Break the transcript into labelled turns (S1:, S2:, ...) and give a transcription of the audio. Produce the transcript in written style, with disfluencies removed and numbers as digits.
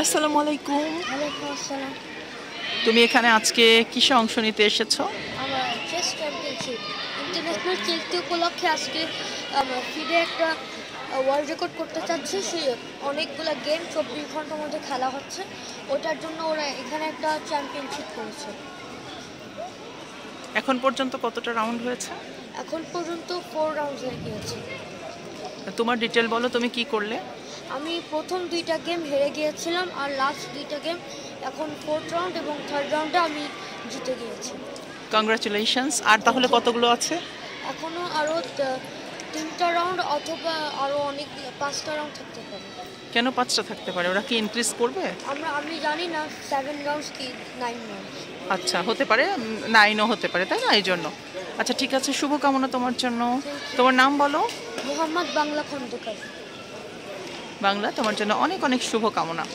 S1: আসসালামু আলাইকুম।
S2: ওয়ালাইকুম আসসালাম।
S1: তুমি এখানে আজকে কিসে অংশ নিতে এসেছো?
S2: আমার chess championship international chess day উপলক্ষে আজকে আমার ফিডে একটা ওয়ার্ল্ড রেকর্ড করতে চাচ্ছে। সে অনেকগুলো গেম 24 ঘন্টার মধ্যে খেলা হচ্ছে, ওটার জন্য ওরা এখানে একটা চ্যাম্পিয়নশিপ করেছে।
S1: এখন পর্যন্ত কতটা রাউন্ড হয়েছে?
S2: এখন পর্যন্ত 4 রাউন্ড হয়ে গিয়েছে।
S1: তোমার ডিটেল বলো, তুমি কি করলে?
S2: আমি প্রথম 2টা গেম হেরে গিয়েছিলাম, আর লাস্ট 2টা গেম এখন 4th রাউন্ড এবং 3rd রাউন্ডে আমি জিতে গিয়েছি।
S1: কংগ্রাচুলেশনস। আর তাহলে কতগুলো আছে?
S2: এখনও আরও 3টা রাউন্ড অথবা আরও অনেক 5টা রাউন্ড থাকতে পারে।
S1: কেন 5টা থাকতে পারে? ওরা কি ইনক্রিজ করবে?
S2: আমি জানি না 7 রাউন্ডস কি 9 রাউন্ডস।
S1: আচ্ছা, হতে পারে 9ও হতে পারে, তাই না? এই জন্য আচ্ছা, ঠিক আছে, শুভকামনা তোমার জন্য। তোমার নাম বলো।
S2: মোহাম্মদ বাংলা খন্দকার।
S1: বাংলা, তোমার জন্য অনেক অনেক শুভকামনা।